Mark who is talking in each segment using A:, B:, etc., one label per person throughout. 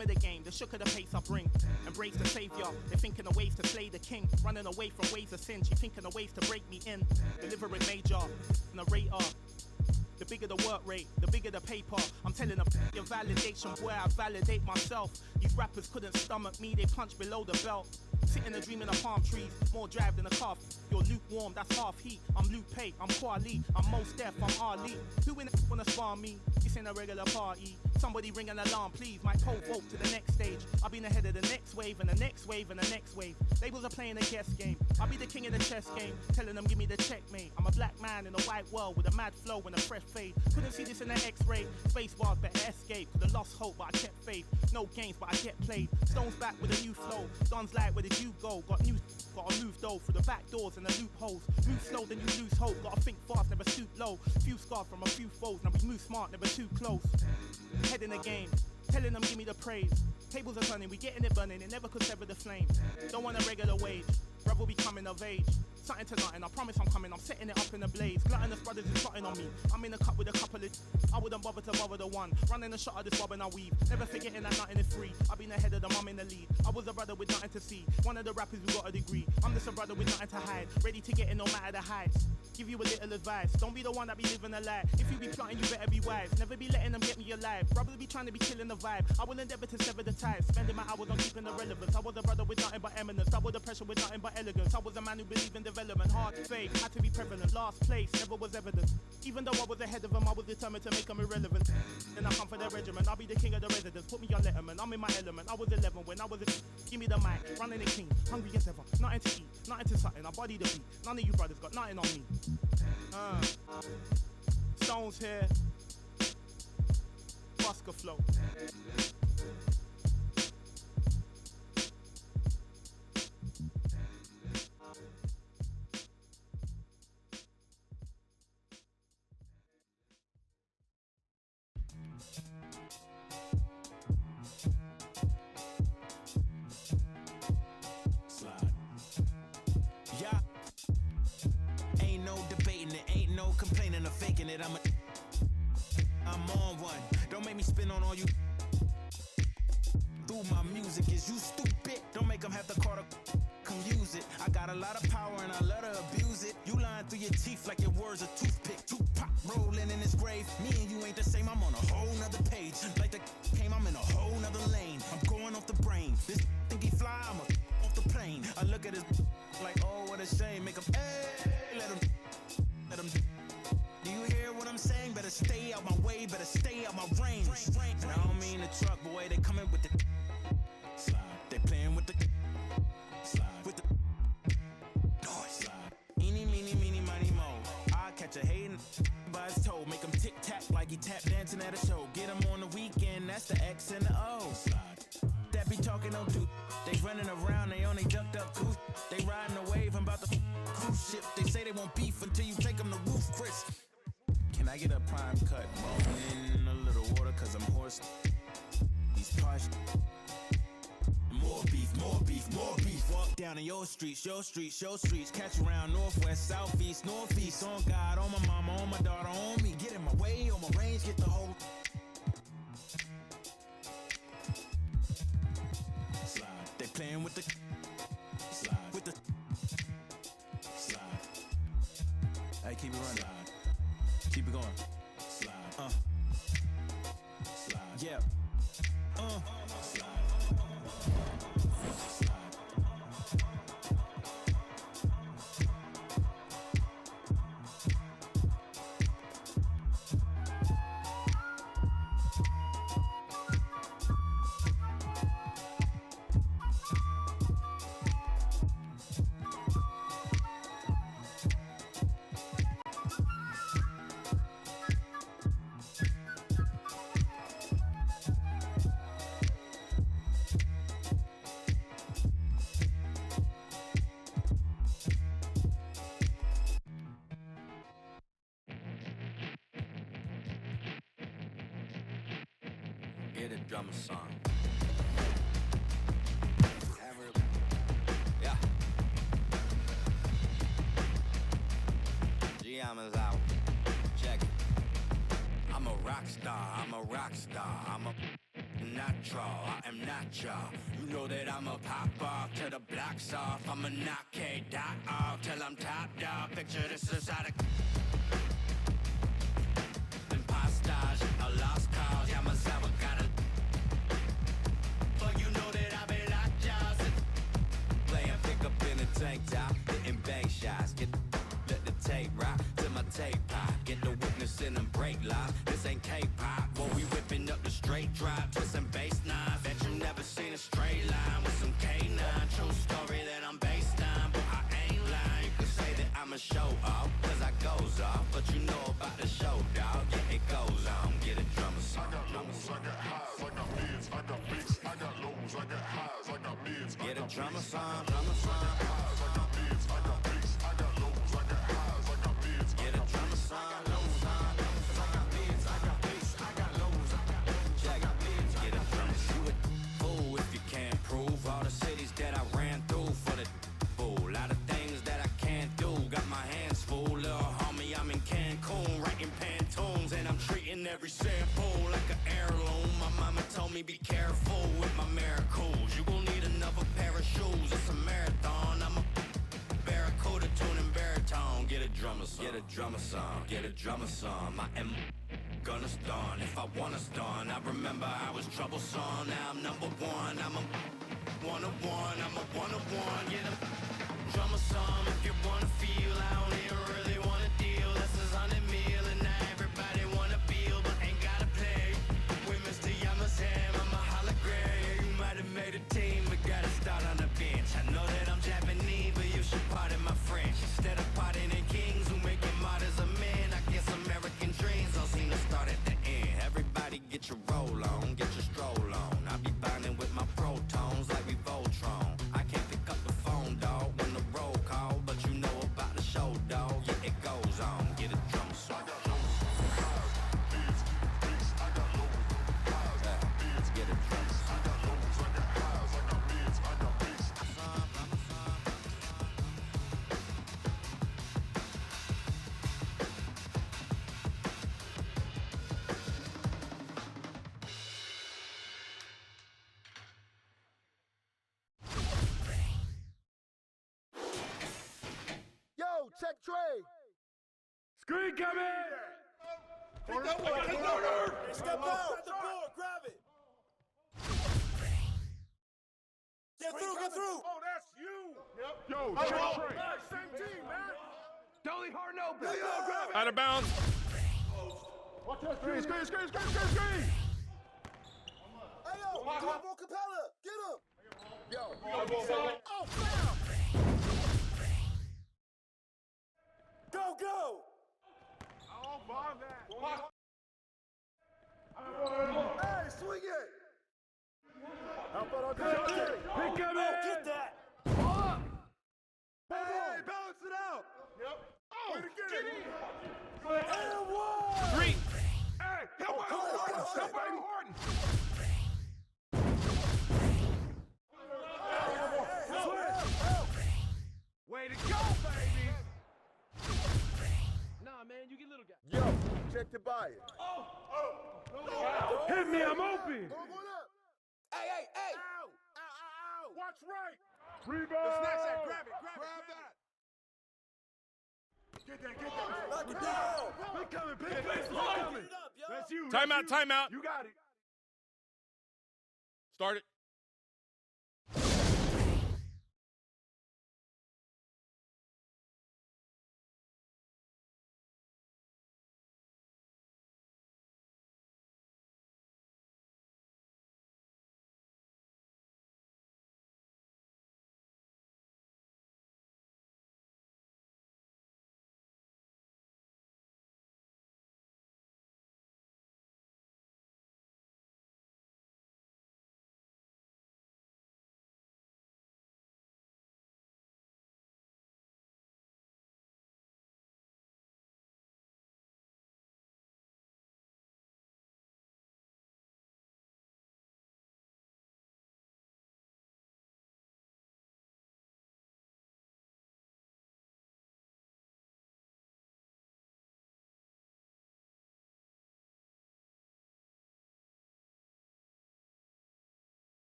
A: of the game, the shook of the pace I bring. Embrace the savior, they're thinking of ways to slay the king. Running away from ways of sin, she thinking of ways to break me in. Delivering major, narrator. The bigger the work rate, the bigger the paper. I'm telling them your validation, boy, I validate myself. These rappers couldn't stomach me, they punch below the belt. Sitting and dreaming of palm trees, more drive than a calf. You're lukewarm, that's half heat. I'm Lupe, I'm Kweli, I'm Mos Def, I'm Ali. Who in the wanna spar me? This ain't a regular party. Somebody ring an alarm, please. My pole vote to the next stage. I've been ahead of the next wave and the next wave and the next wave. Labels are playing a guess game. I'll be the king of the chess game, telling them give me the checkmate. I'm a black man in a white world with a mad flow and a fresh fade. Couldn't see this in an X-ray. Space bars better escape. Could've lost hope, but I kept faith. No games, but I get played. Stones back with a new flow. Guns like, where did you go? Gotta move though through the back doors and the loopholes. Move slow, then you lose hope. Gotta think fast, never stoop low. Few scars from a few foes. Now we move smart, never too close. Head in the game, telling them give me the praise. Tables are turning, we getting it burning. It never could sever the flame. Don't want a regular wage. Brother be coming of age. Something to nothing, I promise I'm coming. I'm setting it up in a blaze. Gluttonous brothers is plotting on me. I'm in a cup with a couple of. I wouldn't bother to bother the one. Running a shot of this bob and I weave. Never forgetting that nothing is free. I've been ahead of them, I'm in the lead. I was a brother with nothing to see. One of the rappers who got a degree. I'm just a brother with nothing to hide. Ready to get in no matter the heights. Give you a little advice. Don't be the one that be living a lie. If you be plotting, you better be wise. Never be letting them get me alive. Brothers be trying to be killing the vibe. I will endeavor to sever the ties. Spending my hours on keeping the relevance. I was a brother with nothing but eminence. I was the pressure with nothing but elegance. I was a man who believed in development. Hard to say, had to be prevalent. Last place, never was evident. Even though I was ahead of them, I was determined to make them irrelevant. Then I come for their regiment. I'll be the king of the residents. Put me on Letterman. I'm in my element. I was 11 when I was a. Give me the mic. Running the king. Hungry as ever. Nothing to eat. Nothing to something. I body the beat. None of you brothers got nothing on me. Stones here. Busker flow.
B: I'm on one. Don't make me spin on all you. Through my music, is you stupid? Don't make them have to call to come use it. I got a lot of power and I let her abuse it. You lying through your teeth like your words a toothpick. Tupac rolling in his grave. Me and you ain't the same. I'm on a whole nother page. Like the came, I'm in a whole nother lane. I'm going off the brain. This think he fly, I'm off the plane. I look at his like, oh, what a shame. Make him, let him. Do you hear what I'm saying? Better stay out my way, better stay out my range. And I don't mean the truck, boy, they coming with the slide. They playing with the slide. With the noise. Eeny, meeny, meeny, miny, mo. I catch a hatin' by his toe. Make him tic-tac like he tap dancing at a show. Get him on the weekend, that's the X and the O. That be talking no do. They running around, they only ducked up goose. They riding the wave, I'm about to cruise ship. They say they won't beef until you take them to roof, Chris. Can I get a prime cut? In a little water, cause I'm hoarse. These posh. More beef, more beef, more beef. Walk down in your streets, your streets, your streets. Catch around northwest, southeast, northeast. On God, on my mama, on my daughter, on me. Get in my way, on my range, get the whole slide. They playing with the slide. With the slide. Hey, keep it running. Slide. Keep it going. Slide. Slide. Yeah. Slide.
C: Hear the drummer song. Yeah. GM is out. Check it. I'm a rock star. I'm a rock star. I'm a natural. I am jaw. You know that I'ma pop off till the block's off. I'ma knock K-Dot off till I'm top dog. Picture this inside a impostage, a lost cause. Yeah, myself, I gotta. But you know that I be locked jaws. Playing pickup in a tank top, hitting bank shots. Let the tape rock till my tape pop. Get the witness in them break live. This ain't K-pop, boy, we whipping up the straight drop. Twisting bass knives. Bet you never seen a straight line with some K9. True story that I'm based on, but I ain't lying. You can say that I'm a show off, cause I goes off. But you know about the show, dog. Yeah, it goes on. Get a drummer song.
D: I got lows, I got highs, I got mids, I got bass, I got lows, I got highs, I got mids, I
C: Get a
D: got
C: drummer
D: bass,
C: song, drummer song.
D: highs, I got mids, I got bass, I got lows, I got highs, I got mids,
C: Get a drummer song, drummer song.
D: I got mids, I got bass, I got lows, I got lows, I got mids,
C: Get a drummer. You a fool if you can't prove all the cities that I ran through for the fool. Lot of things that I can't do. Got my hands full, little homie. I'm in Cancun writing Pantones, and I'm treating every sample like an heirloom. My mama told me be careful with my miracles. You gon' need another pair of shoes. It's a marathon. I'm a barracuda tuning baritone. Get a drummer song. Get a drummer song. Get a drummer song. I am gonna stun if I wanna stun. I remember I was troublesome. Now I'm number one. I'm a one-of-one. I'm a one-of-one. Get a drummer song if you wanna feel. I don't even really wanna deal. This is 100 mil and now everybody wanna feel, but ain't gotta play with Mr. Yamazam. I'm a hologram. Yeah, you might have made a team, but gotta start on the bench. I know that I'm Japanese, but you should pardon my French. Instead of pardoning kings who make it martyrs of men, I guess American dreams don't seem to start at the end. Everybody get your roll on, get your stroll on. I be binding with my protones like we Voltron. I can't pick up the phone, dog, when the roll call, but you know about the show, dog. Yeah, it goes on. Get a drum song.
D: I got lows, highs, mids, bass, I got lows, highs, I got mids,
C: Get a drum
D: I got lows, I got highs, I got mids, I got bass.
C: song.
E: Yo, check Trey.
F: Screen coming!
E: Take that one. Take that one. Step out. Set the board. Grab it. Get through. Get through.
F: Oh, that's you! Yep.
D: Yo,
F: Hello.
D: check Trey.
F: Same team, man! Dolly Hard open!
E: Yo, grab it.
F: Out of bounds!
D: Watch that screen.
E: Hey, yo. Come on, Capella. Get him. Yo. Oh, foul. Go, go.
F: I'll buy that.
E: Hey, swing it. How about on DeJounte?
F: Pick him
E: Oh, get that.
F: Hey, balance it out! Yep. Oh, way to get it!
E: And one.
F: Three! Hey, help out
E: come on,
F: Horton!
E: come on,
F: Help out
E: baby.
F: Horton! Way to go, baby!
G: Nah, man, you get little guy.
E: Yo, check to buy it.
F: Hit me, I'm open!
E: Going up. Hey.
F: Ow! Ow! Watch right!
D: Rebound.
F: Snatch that, grab it, grab that! Get that!
E: Knock it down.
F: Pick coming, pick
E: Get
F: coming!
E: it up, yo.
F: That's you!
H: Timeout, timeout.
F: You got it!
H: Start it.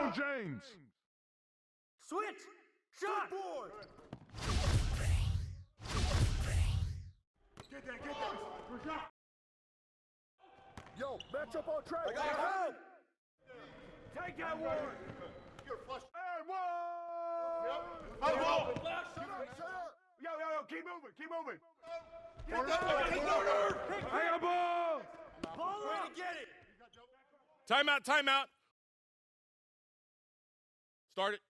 F: Go, James.
E: Switch. Shot. Board. Get that. Good shot.
F: Yo, match up on track.
E: I got help. Take that one.
F: You're flush. And one. Yep. Shut up.
E: Yo, keep moving.
F: Get that.
E: I got a ball. Ball up. Way to get it.
G: Timeout. Start it.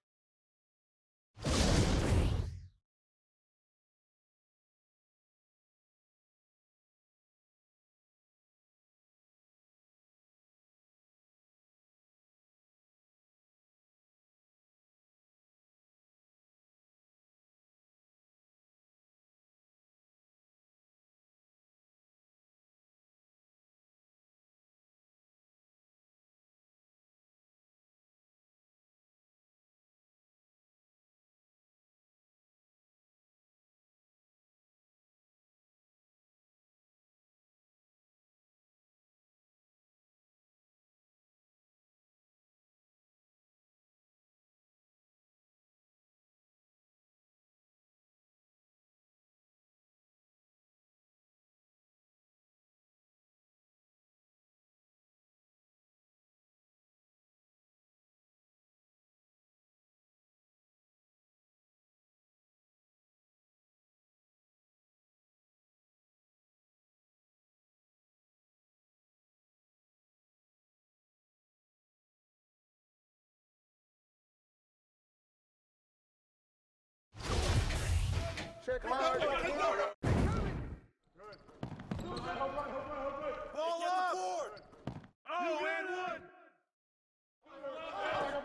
F: Check line.
E: Ball up. Oh, and one.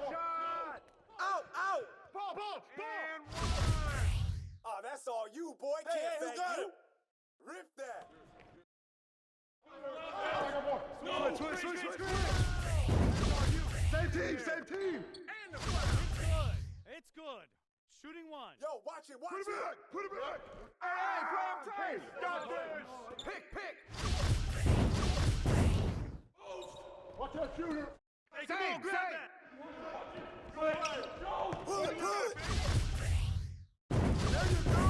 E: Shot. Out. Ball. And one. Oh, that's all you, boy. Can't thank you. Rip that.
F: Switch. Same team.
H: And the foul. It's good. Shooting one.
E: Yo, watch it.
F: Put it back. Hey, play him tight. Got this.
E: Pick.
F: Watch that shooter.
H: Hey, come on, grab that.
E: Pull it.
F: There you go.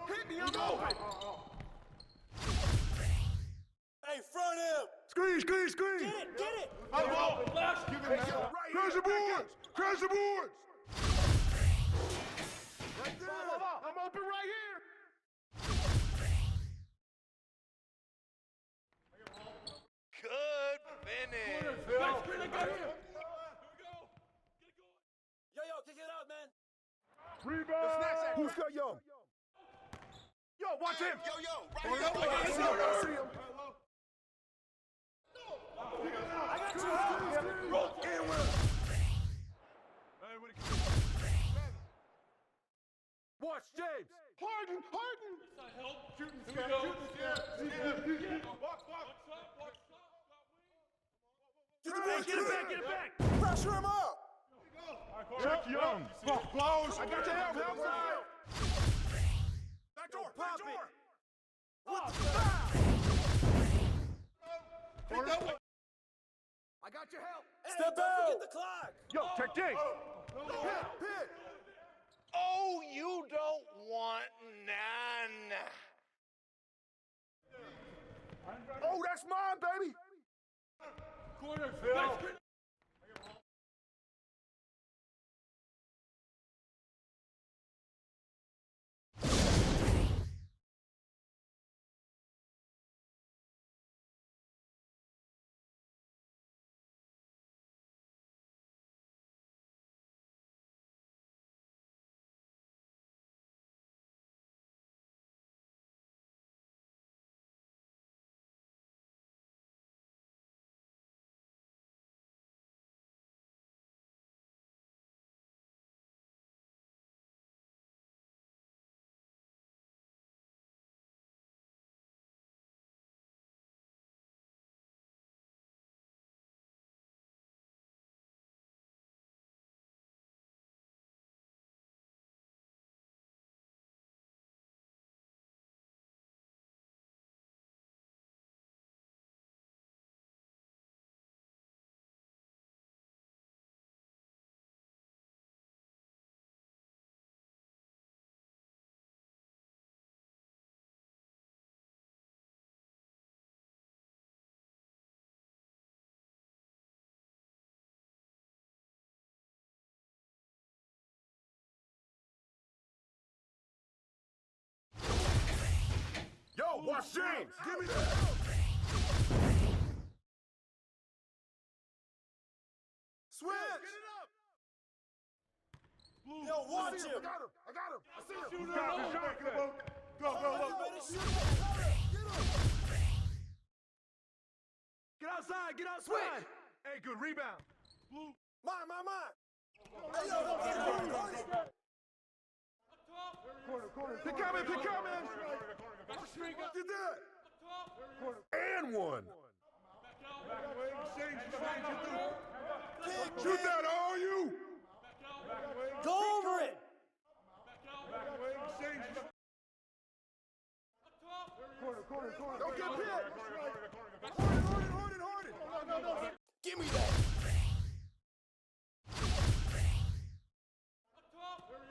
E: Hit me, I'm open. Hey, front him.
F: Screen.
E: Get it.
F: Crash the boards. Right there. I'm open right here.
I: Good finish.
E: Yo, kick it out, man.
F: Rebound. Who's got yo?
E: Yo, watch him.
I: Yo,
F: I
I: right
F: see
I: here.
F: him.
E: I got you.
F: Watch James. Harden.
E: Get it back. Pressure him up.
F: Check Young. Close. I got your help.
E: Back door.
F: I got your help.
E: Step out. Get the clock.
F: Yo, check James.
E: Pick.
I: Oh, you don't want none.
F: Oh, that's mine, baby.
E: Corner, Phil.
F: Watch James. Give me that.
E: Switch.
F: Get it up.
E: Yo, watch him.
F: I got him. I see him. Got him. Go. Get outside. Get outside.
E: Switch.
F: Hey, good rebound. Blue.
E: Mine. Hey, yo,
F: Corner. Pick coming. Did that. And one. Shoot that, all you.
E: go over it.
F: Corner. Don't get picked. Hold it. No.
E: Give me that.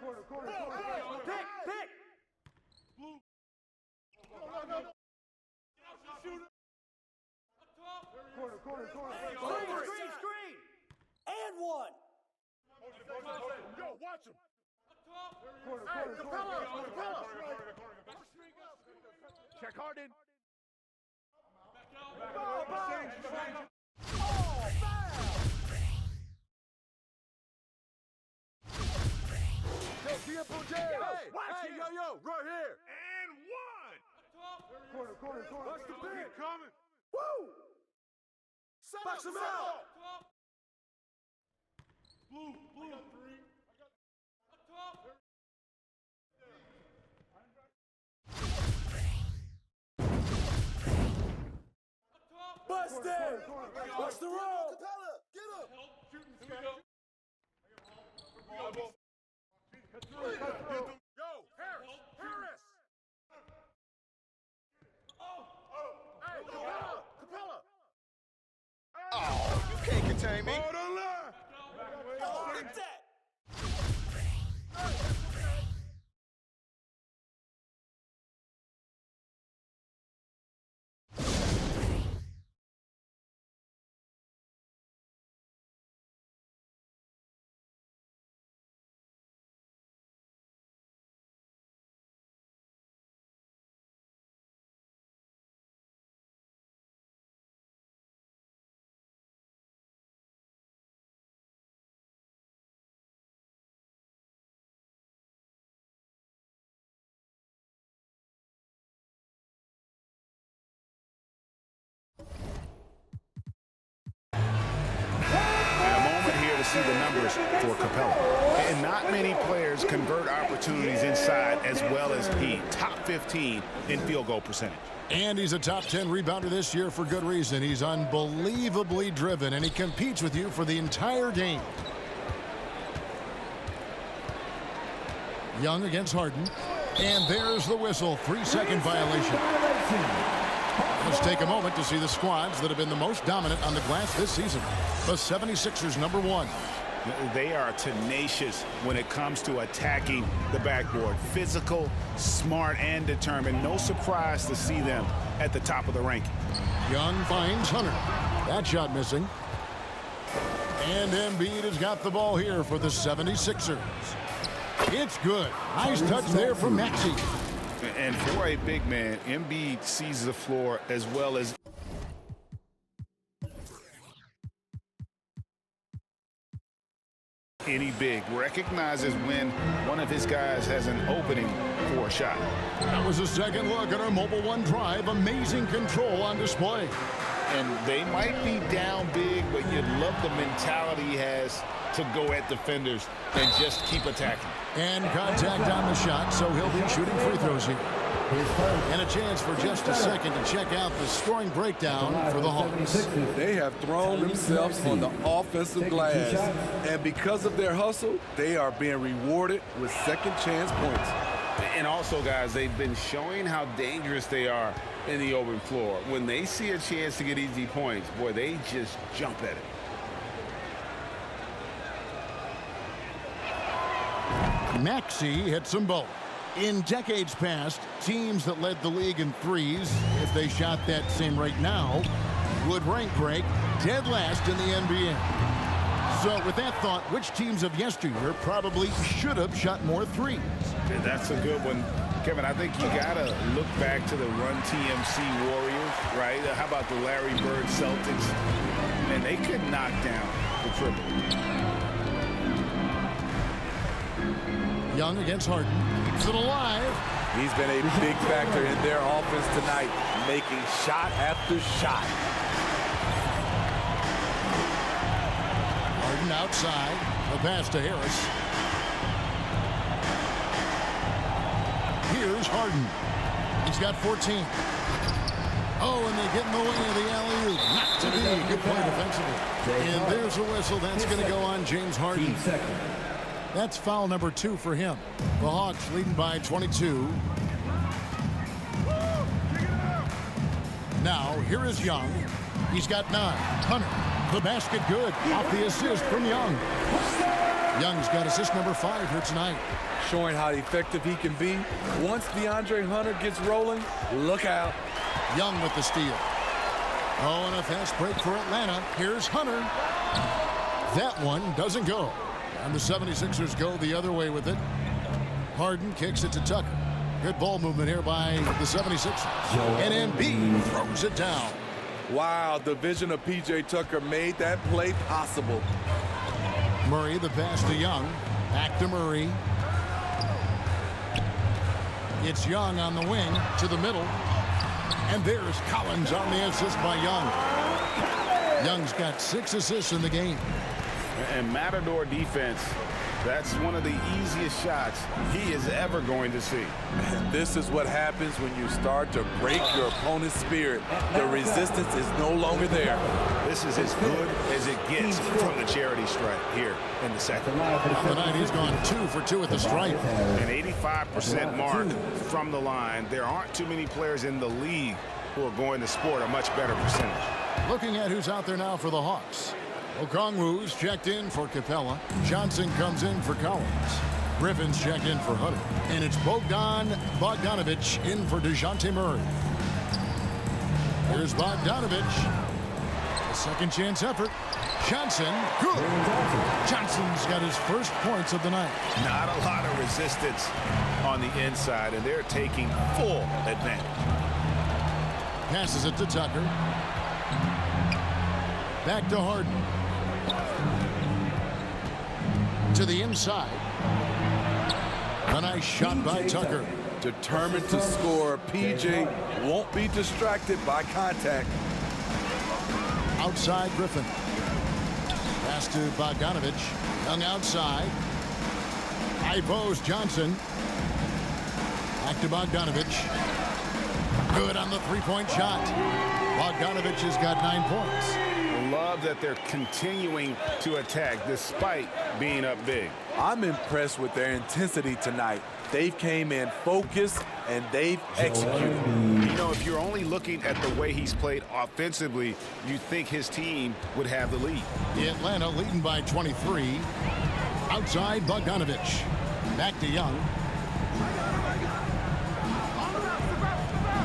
F: Corner.
E: Pick.
F: Blue. Corner.
E: Screen. And one.
F: Yo, watch him. Hey, Capella. Check Harden. Yo, Diapo J. Hey, yo, right here. And one. Corner. Watch the pick. Coming.
E: Woo.
F: Box him out. Blue.
E: Busted. Watch the roll. Capella, get him.
F: Yo, Harris. Hey, Capella.
I: Oh, you can't contain me.
F: Hold on line.
E: Oh, get that.
J: See the numbers for Capella. And not many players convert opportunities inside as well as he. Top 15 in field goal percentage.
K: And he's a top 10 rebounder this year for good reason. He's unbelievably driven, and he competes with you for the entire game. Young against Harden. And there's the whistle. 3-second violation. Let's take a moment to see the squads that have been the most dominant on the glass this season. The 76ers, number 1.
J: They are tenacious when it comes to attacking the backboard. Physical, smart, and determined. No surprise to see them at the top of the ranking.
K: Young finds Hunter. That shot missing. And Embiid has got the ball here for the 76ers. It's good. Nice touch there from Maxey.
J: And for a big man, Embiid sees the floor as well as any big. Recognizes when one of his guys has an opening for a shot.
K: That was a second look at our Mobile One drive. Amazing control on display.
J: And they might be down big, but you'd love the mentality he has to go at defenders and just keep attacking.
K: And contact on the shot, so he'll be shooting free throws here. And a chance for just a second to check out the scoring breakdown for the Hawks.
L: They have thrown themselves on the offensive glass, and because of their hustle, they are being rewarded with second chance points.
J: And also, guys, they've been showing how dangerous they are in the open floor. When they see a chance to get easy points, boy, they just jump at it.
K: Maxey hits them both. In decades past, teams that led the league in threes, if they shot that same rate now, would rank break dead last in the NBA. So with that thought, which teams of yesteryear probably should have shot more threes?
J: And that's a good one. Kevin, I think you got to look back to the Run TMC Warriors, right? How about the Larry Bird Celtics? And they could knock down the triple.
K: Young against Harden. Keeps it alive.
L: He's been a big factor in their offense tonight, making shot after shot.
K: Harden outside. The pass to Harris. Here's Harden. He's got 14. Oh, and they get in the way of the alley-oop. Not to be. Good play defensively. And there's a whistle. That's going to go on James Harden. That's foul number 2 for him. The Hawks leading by 22. Now, here is Young. He's got 9. Hunter, the basket good. Off the assist from Young. Young's got assist number 5 here tonight.
L: Showing how effective he can be. Once DeAndre Hunter gets rolling, look out.
K: Young with the steal. Oh, and a fast break for Atlanta. Here's Hunter. That one doesn't go. And the 76ers go the other way with it. Harden kicks it to Tucker. Good ball movement here by the 76ers. And Embiid throws it down.
L: Wow, the vision of P.J. Tucker made that play possible.
K: Murray, the pass to Young. Back to Murray. It's Young on the wing to the middle. And there's Collins on the assist by Young. Young's got 6 assists in the game.
J: And Matador defense, that's one of the easiest shots he is ever going to see.
L: And this is what happens when you start to break your opponent's spirit. The resistance is no longer there.
J: This is as good as it gets from the charity stripe here in the second.
K: On the night, he's gone 2 for 2 at the stripe.
J: An 85% mark from the line. There aren't too many players in the league who are going to sport a much better percentage.
K: Looking at who's out there now for the Hawks. Okongwu's checked in for Capella. Johnson comes in for Collins. Griffin's checked in for Hunter. And it's Bogdan Bogdanovic in for DeJounte Murray. Here's Bogdanovic. A second chance effort. Johnson, good. Johnson's got his first points of the night.
J: Not a lot of resistance on the inside, and they're taking full advantage.
K: Passes it to Tucker. Back to Harden. To the inside. A nice shot by Tucker.
L: Determined to score, PJ won't be distracted by contact.
K: Outside Griffin. Pass to Bogdanovic. Young outside. Ivos Johnson. Back to Bogdanovic. Good on the three-point shot. Bogdanovic has got 9 points.
J: Love that they're continuing to attack despite being up big.
L: I'm impressed with their intensity tonight. They've came in focused and they've executed.
J: You know, if you're only looking at the way he's played offensively, you think his team would have the lead.
K: Atlanta leading by 23. Outside Bogdanovic. Back to Young.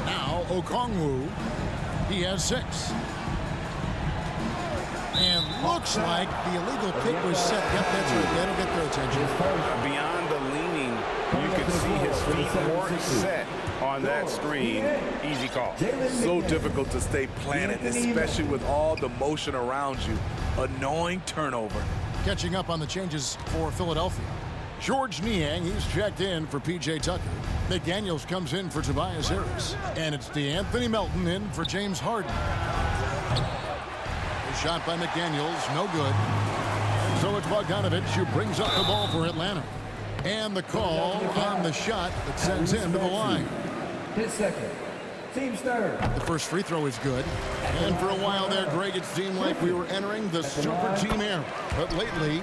K: Now Okongwu. He has 6. And looks like the illegal kick was set. Yep, that's right. That'll get their attention.
J: Beyond the leaning, you can see his feet weren't set on that screen. Easy call.
L: So difficult to stay planted, especially with all the motion around you. Annoying turnover.
K: Catching up on the changes for Philadelphia. George Niang, he's checked in for P.J. Tucker. McDaniels comes in for Tobias Harris. And it's DeAnthony Melton in for James Harden. Shot by McDaniels, no good. So it's Bogdanovic who brings up the ball for Atlanta. And the call on the shot that sends him to the line.
M: 10 seconds. Team starter.
K: The first free throw is good. And for a while there, Greg, it seemed like we were entering the super team era. But lately,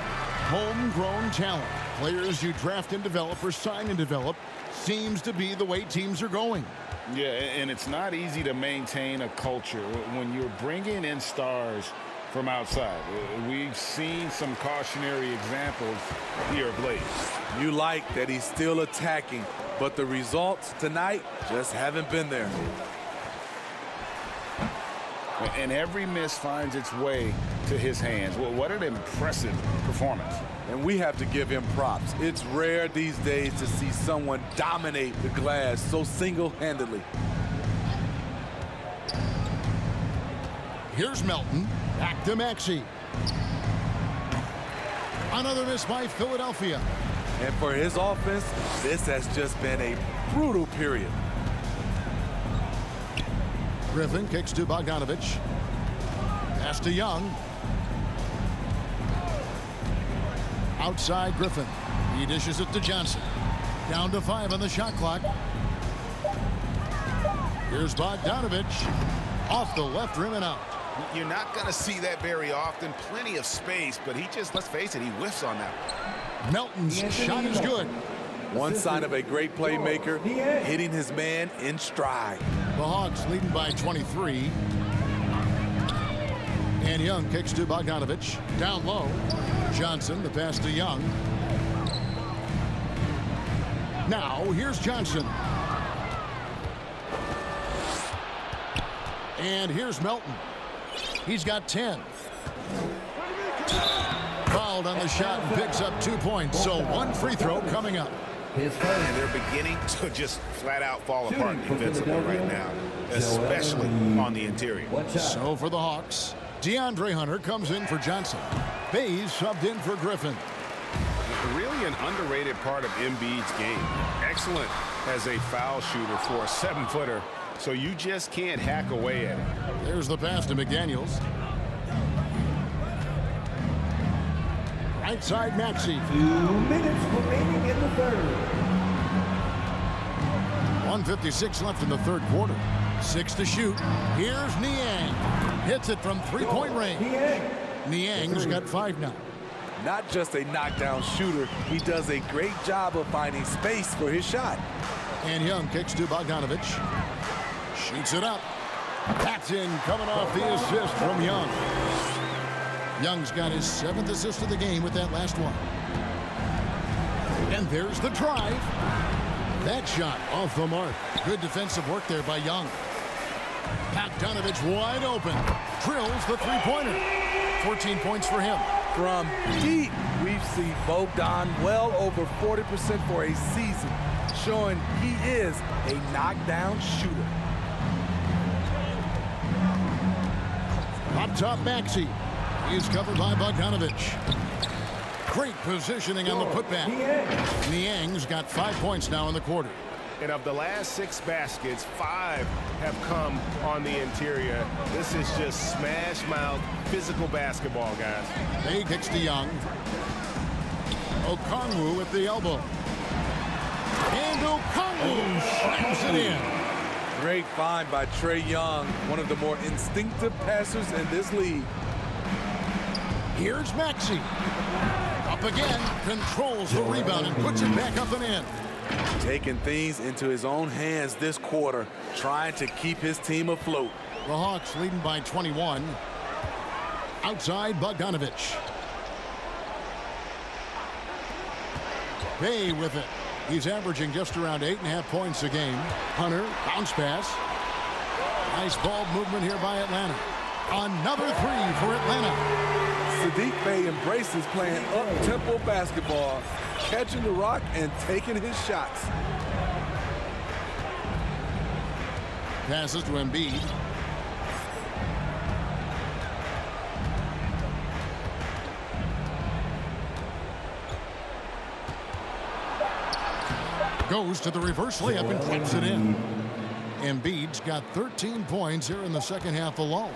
K: homegrown talent, players you draft and develop or sign and develop, seems to be the way teams are going.
J: Yeah, and it's not easy to maintain a culture when you're bringing in stars from outside. We've seen some cautionary examples here of late.
L: You like that he's still attacking, but the results tonight just haven't been there.
J: and every miss finds its way to his hands. Well, what an impressive performance.
L: And we have to give him props. It's rare these days to see someone dominate the glass so single-handedly.
K: Here's Melton. Back to Maxey. Another miss by Philadelphia.
L: And for his offense, this has just been a brutal period.
K: Griffin kicks to Bogdanovich. Pass to Young. Outside Griffin. He dishes it to Johnson. Down to 5 on the shot clock. Here's Bogdanovich. Off the left rim and out.
I: You're not going to see that very often. Plenty of space, but he just, let's face it, he whiffs on that.
K: Melton's shot is good.
L: One sign of a great playmaker, hitting his man in stride.
K: The Hawks leading by 23. And Young kicks to Bogdanovich. Down low. Johnson, the pass to Young. Now, here's Johnson. And here's Melton. He's got 10. Fouled on the shot and picks up 2 points. So one free throw coming up.
I: And they're beginning to just flat out fall apart defensively right now, especially on the interior.
K: So for the Hawks, DeAndre Hunter comes in for Johnson. Bays subbed in for Griffin.
J: Really an underrated part of Embiid's game. Excellent as a foul shooter for a 7-footer, so you just can't hack away at it.
K: There's the pass to McDaniels. Right side Maxey.
M: 2 minutes remaining in the third.
K: 1:56 left in the third quarter. 6 to shoot. Here's Niang. Hits it from 3-point range. Niang's got 5 now.
L: Not just a knockdown shooter, he does a great job of finding space for his shot.
K: And Young kicks to Bogdanovich. Shoots it up. That's in, coming off the assist from Young. Young's got his 7th assist of the game with that last one. And there's the drive. That shot off the mark. Good defensive work there by Young. Bogdanovich wide open. Drills the three-pointer. 14 points for him.
L: From deep, we've seen Bogdan well over 40% for a season, showing he is a knockdown shooter.
K: Up top, Maxey. He's covered by Bogdanovich. Great positioning on the putback. Niang's got 5 points now in the quarter.
J: And of the last 6 baskets, 5 have come on the interior. This is just smash-mouth, physical basketball, guys.
K: They kicks to Young. Okongwu with the elbow. And Okongwu slams it in.
L: Great find by Trae Young, one of the more instinctive passers in this league.
K: Here's Maxey. Up again, controls the rebound and puts it back up and in.
L: Taking things into his own hands this quarter, trying to keep his team afloat.
K: The Hawks leading by 21. Outside Bogdanovich. Bay with it. He's averaging just around 8.5 points a game. Hunter, bounce pass. Nice ball movement here by Atlanta. Another 3 for Atlanta.
L: Saddiq Bey embraces playing up-tempo basketball, catching the rock and taking his shots.
K: Passes to Embiid. Goes to the reverse layup and clips it in. Embiid's got 13 points here in the second half alone.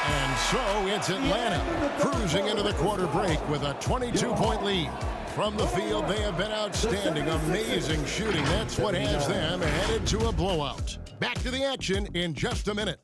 K: And so it's Atlanta cruising into the quarter break with a 22-point lead. From the field, they have been outstanding. Amazing shooting. That's what has them headed to a blowout. Back to the action in just a minute.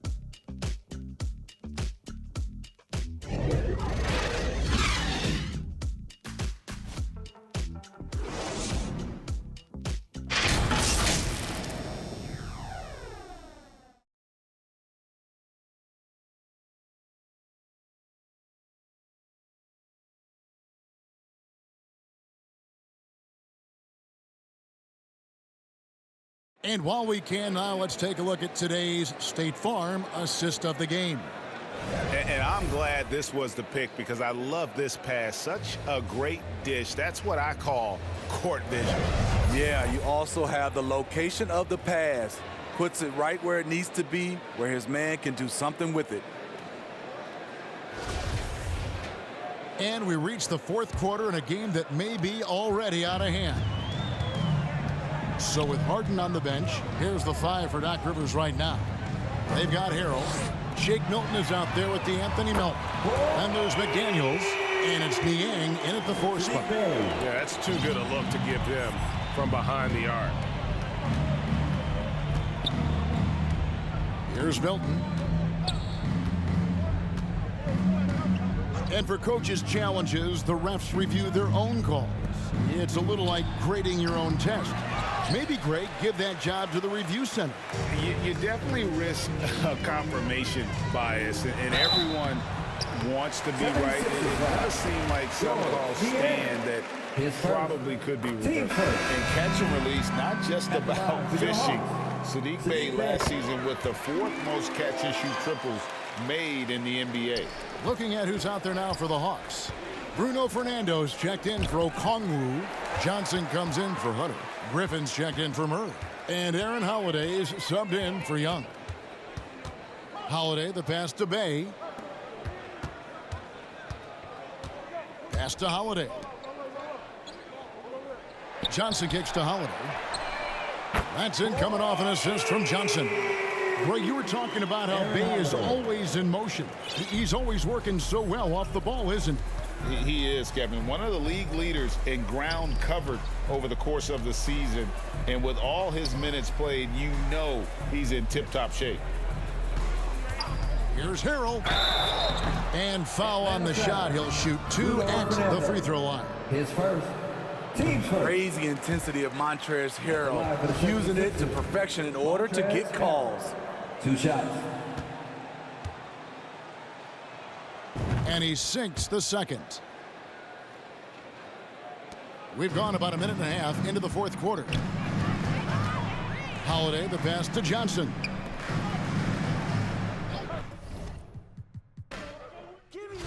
K: And while we can now, let's take a look at today's State Farm assist of the game.
I: And I'm glad this was the pick because I love this pass. Such a great dish. That's what I call court vision.
L: Yeah, you also have the location of the pass. Puts it right where it needs to be, where his man can do something with it.
K: And we reach the fourth quarter in a game that may be already out of hand. So with Harden on the bench, here's the 5 for Doc Rivers right now. They've got Harrell. Shake Milton is out there with the Anthony Milton. And there's McDaniels, and it's Niang in at the 4 spot.
J: Yeah, that's too good a look to give them from behind the arc.
K: Here's Milton. And for coaches' challenges, the refs review their own calls. It's a little like grading your own test. Maybe, Greg, give that job to the review center.
I: You definitely risk a confirmation bias, and everyone wants to be right. It does seem like some calls stand that probably could be reversed. And catch and release, not just about fishing. Sadiq Bey last season with the 4th most catch-and-shoot triples made in the NBA.
K: Looking at who's out there now for the Hawks. Bruno Fernando's checked in for Okongwu. Johnson comes in for Hunter. Griffin's checked in for Murray. And Aaron Holiday's subbed in for Young. Holiday, the pass to Bey. Pass to Holiday. Johnson kicks to Holiday. That's in, coming off an assist from Johnson. Greg, you were talking about how Bey is always in motion. He's always working so well off the ball, isn't he?
I: He is, Kevin. One of the league leaders in ground covered over the course of the season. And with all his minutes played, you know he's in tip-top shape.
K: Here's Harrell. And foul on the shot. He'll shoot 2 at the free throw line.
M: His first. Team's first.
L: Crazy intensity of Montrezl Harrell, using it to perfection in order to get calls.
M: 2 shots.
K: And he sinks the second. We've gone about a minute and a half into the 4th quarter. Holiday, the pass to Johnson.
F: Give me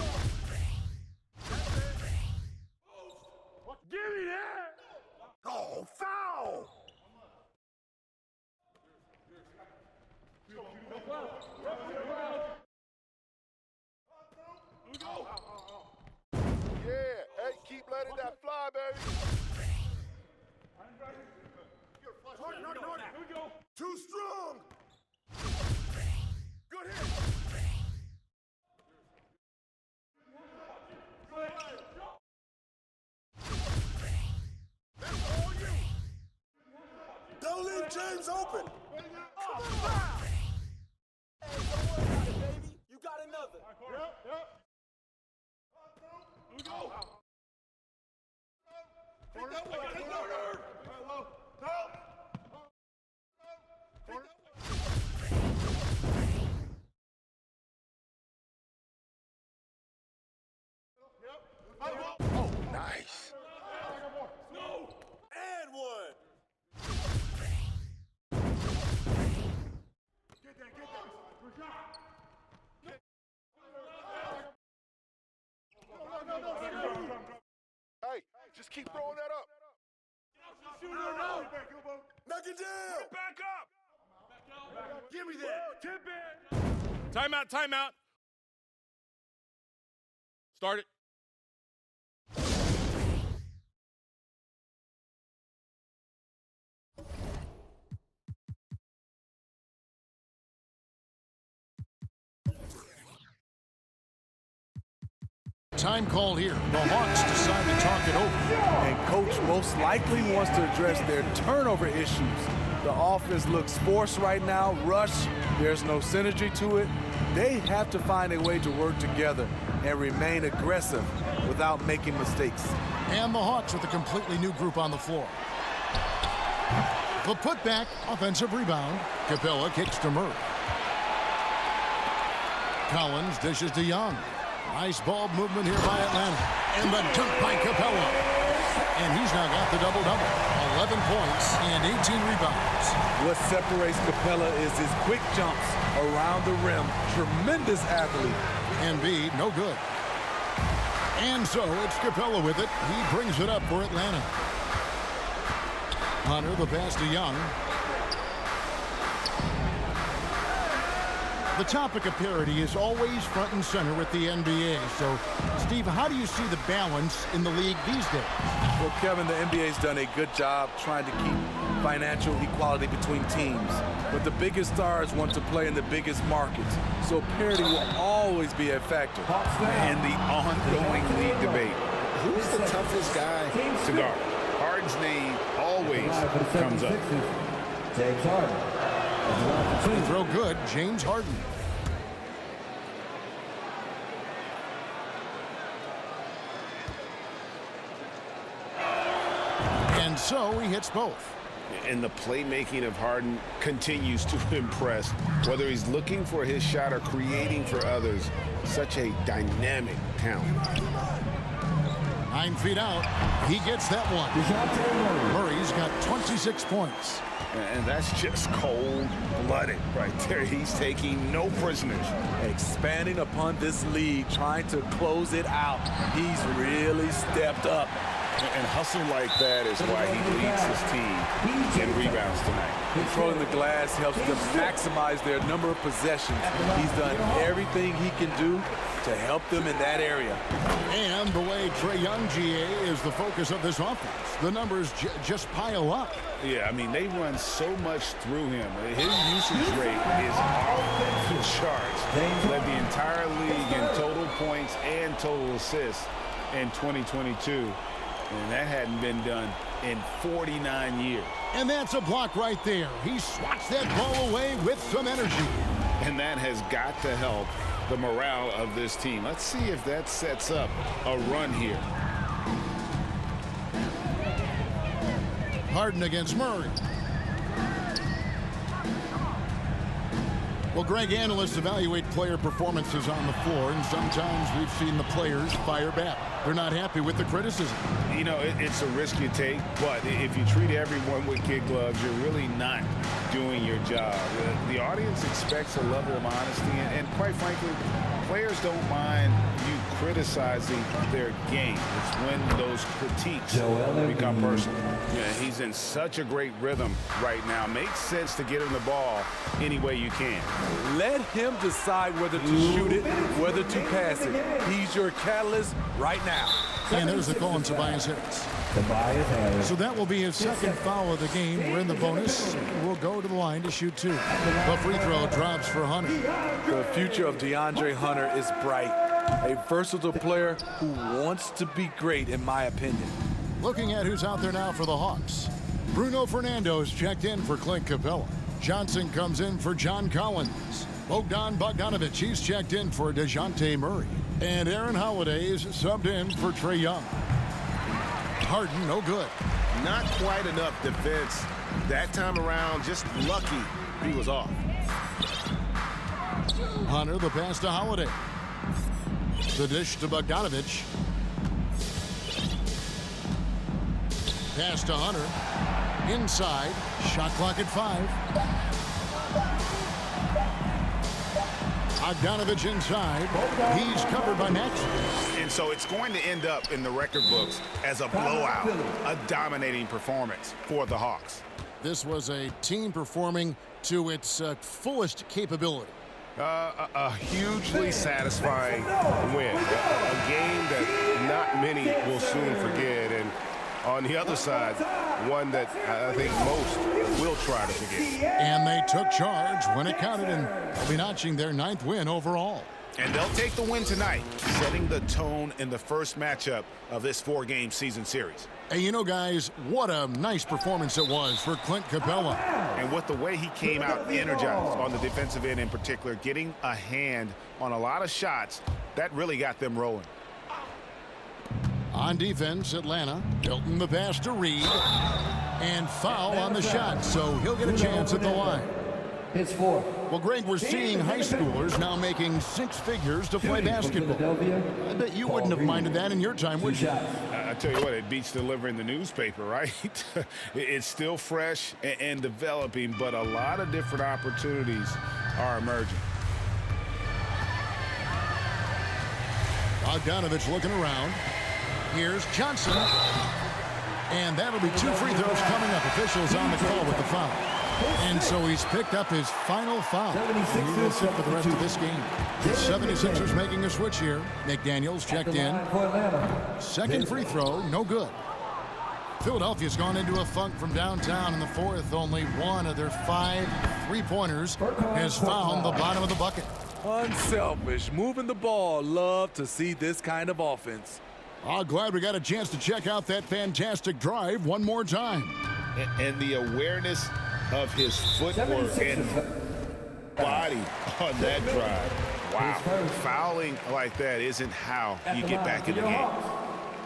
F: that. Oh, foul!
D: Yeah, hey, keep letting that fly, baby. Too strong. Good hit. That's all you. Don't leave James open. Come on. Hey, don't worry about it, baby. You got another. Yep. Take that one. Take that one. Oh, nice. And one. Get that. Hey, just keep throwing that up. Knock it down.
G: Back up.
F: Give me that. Tip it.
G: Timeout. Start it.
K: Time called here. The Hawks decide to talk it over.
L: And coach most likely wants to address their turnover issues. The offense looks forced right now, rush. There's no synergy to it. They have to find a way to work together and remain aggressive without making mistakes.
K: And the Hawks with a completely new group on the floor. The putback, offensive rebound. Capella kicks to Murray. Collins dishes to Young. Nice ball movement here by Atlanta. And the dunk by Capella. And he's now got the double-double. 11 points and 18 rebounds.
L: What separates Capella is his quick jumps around the rim. Tremendous athlete.
K: Embiid, no good. And so it's Capella with it. He brings it up for Atlanta. Hunter, the pass to Young. The topic of parity is always front and center with the NBA. So, Steve, how do you see the balance in the league these days?
L: Well, Kevin, the NBA's done a good job trying to keep financial equality between teams. But the biggest stars want to play in the biggest markets. So parity will always be a factor.
J: And the ongoing league debate. Who's the toughest guy to guard? Harden's name always comes up.
M: James Harden.
K: Throw good, James Harden. And so he hits both.
J: And the playmaking of Harden continues to impress. Whether he's looking for his shot or creating for others, such a dynamic talent.
K: 9 feet out. He gets that one. Murray's got 26 points.
J: And that's just cold-blooded right there. He's taking no prisoners.
L: Expanding upon this league, trying to close it out. He's really stepped up.
J: And hustle like that is why he leads his team in rebounds tonight.
L: Controlling the glass helps them maximize their number of possessions. He's done everything he can do to help them in that area.
K: And the way Trae Young, GA, is the focus of this offense. The numbers just pile up.
J: Yeah, I mean, they run so much through him. His usage rate is off the charts. Led the entire league in total points and total assists in 2022. And that hadn't been done in 49 years.
K: And that's a block right there. He swats that ball away with some energy.
J: And that has got to help the morale of this team. Let's see if that sets up a run here.
K: Harden against Murray. Well, Greg, analysts evaluate player performances on the floor, and sometimes we've seen the players fire back. They're not happy with the criticism.
J: You know, it's a risk you take, but if you treat everyone with kid gloves, you're really not doing your job. The audience expects a level of honesty, and quite frankly, players don't mind you criticizing their game. It's when those critiques become personal. Yeah, he's in such a great rhythm right now. Makes sense to get him the ball any way you can.
L: Let him decide whether to shoot it, whether to pass it. He's your catalyst right now.
K: And there's the call on Tobias Harris. So that will be his second foul of the game. We're in the bonus. We'll go to the line to shoot 2. The free throw drops for Hunter.
L: The future of DeAndre Hunter is bright. A versatile player who wants to be great, in my opinion.
K: Looking at who's out there now for the Hawks. Bruno Fernando's checked in for Clint Capella. Johnson comes in for John Collins. Bogdan Bogdanovic, he's checked in for DeJounte Murray. And Aaron Holiday's subbed in for Trae Young. Harden, no good.
J: Not quite enough defense that time around. Just lucky he was off.
K: Hunter, the pass to Holiday. The dish to Bogdanovic. Pass to Hunter. Inside. Shot clock at 5. Bogdanovic inside. He's covered by Maxey.
J: And so it's going to end up in the record books as a blowout, a dominating performance for the Hawks.
K: This was a team performing to its fullest capability.
J: A hugely satisfying win. A game that not many will soon forget. And on the other side, one that I think most will try to forget.
K: And they took charge when it counted, and they'll be notching their 9th win overall.
J: And they'll take the win tonight, setting the tone in the first matchup of this 4-game season series.
K: Hey, you know, guys, what a nice performance it was for Clint Capella.
J: And with the way he came out energized on the defensive end in particular, getting a hand on a lot of shots, that really got them rolling.
K: On defense, Atlanta. Hilton the pass to Reed. And foul on the shot, so he'll get a chance at the line.
M: It's 4.
K: Well, Greg, we're seeing high schoolers now making six figures to play basketball. I bet you wouldn't have minded that in your time, would you?
J: I tell you what, it beats delivering the newspaper, right? It's still fresh and developing, but a lot of different opportunities are emerging.
K: Bogdanovich looking around. Here's Johnson. And that'll be 2 free throws coming up. Officials on the call with the foul. And so he's picked up his final foul. He will sit for the rest of this game. The 76ers making a switch here. McDaniels checked in. Second free throw, no good. Philadelphia's gone into a funk from downtown in the fourth. Only one of their 5 3-pointers has found the bottom of the bucket.
L: Unselfish, moving the ball. Love to see this kind of offense.
K: Oh, glad we got a chance to check out that fantastic drive one more time.
J: And the awareness of his footwork and body on that drive. Wow. Fouling like that isn't how you get back in the game.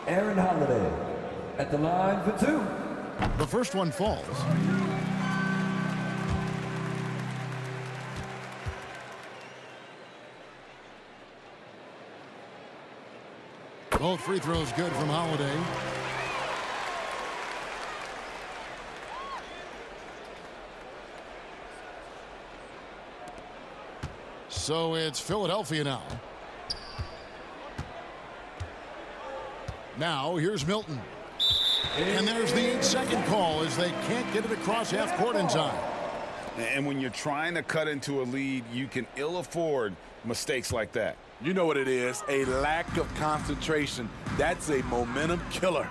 M: Aaron Holiday at the line for 2.
K: The first one falls. Both free throws good from Holiday. So it's Philadelphia now. Now here's Milton. And there's the 8-second call as they can't get it across half court in time.
J: And when you're trying to cut into a lead, you can ill afford mistakes like that.
L: You know what it is, a lack of concentration. That's a momentum killer.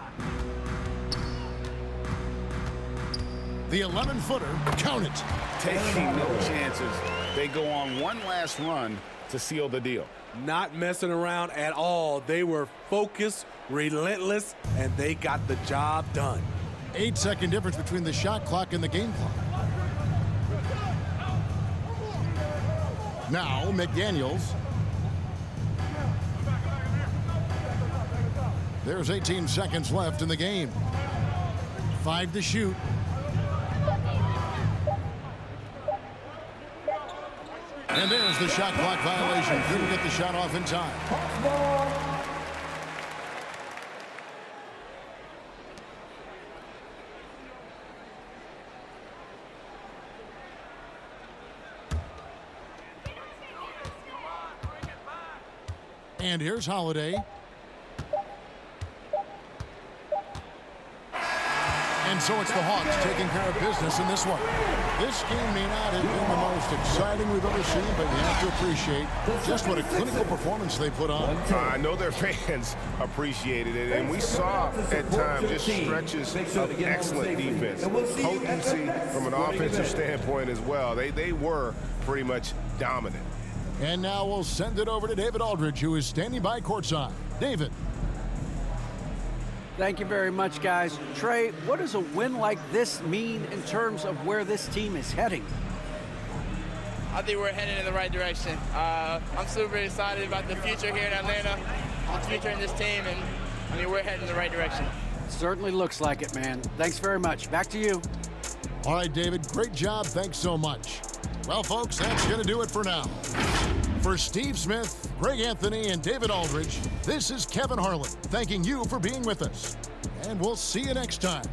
K: The 11-footer, count it.
J: Taking no chances. They go on one last run to seal the deal.
L: Not messing around at all. They were focused, relentless, and they got the job done.
K: 8-second difference between the shot clock and the game clock. Now McDaniels. There's 18 seconds left in the game. 5 to shoot. And there's the shot clock violation. Couldn't get the shot off in time. And here's Holiday. And so it's the Hawks taking care of business in this one. This game may not have been the most exciting we've ever seen, but you have to appreciate just what a clinical performance they put on.
F: I know their fans appreciated it, and we saw at times just stretches of excellent defense. Potency from an offensive standpoint as well. They were pretty much dominant.
K: And now we'll send it over to David Aldridge, who is standing by courtside. David.
N: Thank you very much, guys. Trey, what does a win like this mean in terms of where this team is heading?
O: I think we're heading in the right direction. I'm super excited about the future here in Atlanta, the future in this team, and I mean, we're heading in the right direction.
N: Certainly looks like it, man. Thanks very much. Back to you.
K: All right, David, great job. Thanks so much. Well, folks, that's going to do it for now. For Steve Smith, Greg Anthony, and David Aldridge, this is Kevin Harlan thanking you for being with us. And we'll see you next time.